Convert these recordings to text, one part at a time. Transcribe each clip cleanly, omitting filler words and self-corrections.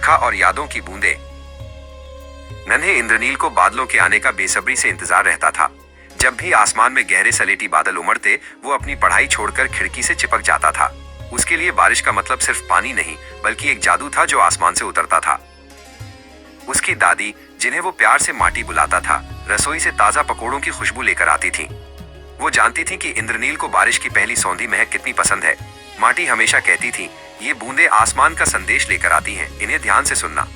बरखा और यादों की बूंदें। नन्हे इंद्रनील को बादलों के आने का बेसब्री से इंतजार रहता था। जब भी आसमान में गहरे सलेटी बादल उमड़ते, वो अपनी पढ़ाई छोड़कर खिड़की से चिपक जाता था। उसके लिए बारिश का मतलब सिर्फ पानी नहीं, बल्कि एक जादू था जो आसमान से उतरता था। उसकी दादी, जिन्हें वो प्यार से माटी बुलाता था, रसोई से ताजा पकोड़ों की खुशबू लेकर आती थी। वो जानती थी कि इंद्रनील को बारिश की पहली सौंधी महक कितनी पसंद है। माटी हमेशा कहती थी, ये बूंदें आसमान का संदेश लेकर आती हैं, इन्हें ध्यान से सुनना।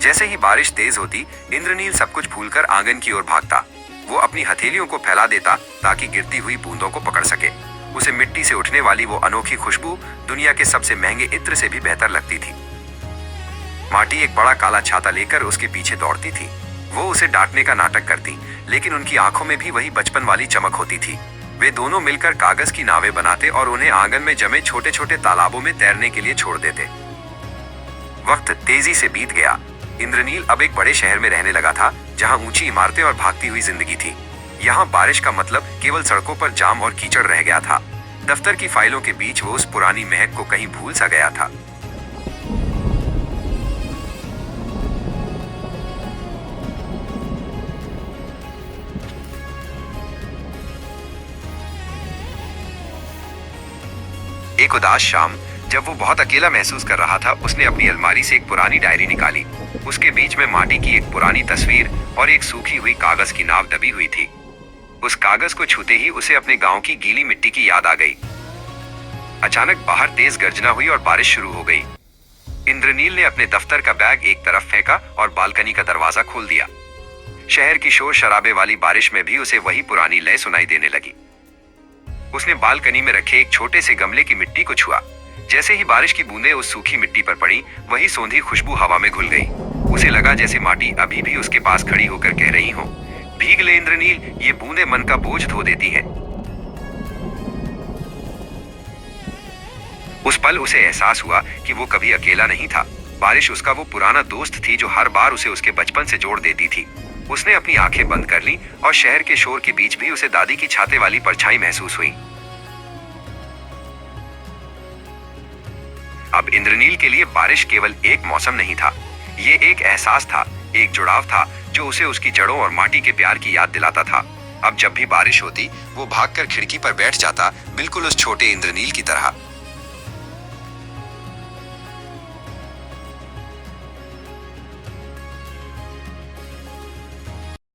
जैसे ही बारिश तेज होती, इंद्रनील सब कुछ भूलकर आंगन की ओर भागता। वो अपनी हथेलियों को फैला देता ताकि गिरती हुई बूंदों को पकड़ सके। उसे मिट्टी से उठने वाली वो अनोखी खुशबू दुनिया के सबसे महंगे इत्र से भी बेहतर लगती थी। माटी एक बड़ा काला छाता लेकर उसके पीछे दौड़ती थी। वो उसे डांटने का नाटक करती, लेकिन उनकी आंखों में भी वही बचपन वाली चमक होती थी। वे दोनों मिलकर कागज की नावें बनाते और उन्हें आंगन में जमे छोटे छोटे तालाबों में तैरने के लिए छोड़ देते। वक्त तेजी से बीत गया। इंद्रनील अब एक बड़े शहर में रहने लगा था, जहां ऊंची इमारतें और भागती हुई जिंदगी थी। यहाँ बारिश का मतलब केवल सड़कों पर जाम और कीचड़ रह गया था। दफ्तर की फाइलों के बीच वो उस पुरानी महक को कहीं भूल सा गया था। एक उदास शाम, जब वो बहुत अकेला महसूस कर रहा था, उसने अपनी अलमारी से एक पुरानी डायरी निकाली। उसके बीच में माटी की एक पुरानी तस्वीर और एक सूखी हुई कागज की नाव दबी हुई थी। उस कागज को छूते ही उसे अपने गांव की गीली मिट्टी की याद आ गई। अचानक बाहर तेज गर्जना हुई और बारिश शुरू हो गई। इंद्रनील ने अपने दफ्तर का बैग एक तरफ फेंका और बालकनी का दरवाजा खोल दिया। शहर की शोर शराबे वाली बारिश में भी उसे वही पुरानी लय सुनाई देने लगी। उसने बालकनी में रखे एक छोटे से गमले की मिट्टी को छुआ। जैसे ही बारिश की बूंदें उस सूखी मिट्टी पर पड़ी, वही सौंधी खुशबू हवा में घुल गई। उसे लगा जैसे माटी अभी भी उसके पास खड़ी होकर कह रही हो, भीग ले इंद्रनील, ये बूंदें मन का बोझ धो देती हैं। उस पल उसे एहसास हुआ कि वो कभी अकेला नहीं था। बारिश उसका वो पुराना दोस्त थी जो हर बार उसे उसके बचपन से जोड़ देती थी। उसने अपनी आंखें बंद कर ली और शहर के शोर के बीच भी उसे दादी की छाते वाली परछाई महसूस हुई। अब इंद्रनील के लिए बारिश केवल एक मौसम नहीं था, ये एक एहसास था, एक जुड़ाव था जो उसे उसकी जड़ों और माटी के प्यार की याद दिलाता था। अब जब भी बारिश होती, वो भागकर खिड़की पर बैठ जाता, बिल्कुल उस छोटे इंद्रनील की तरह।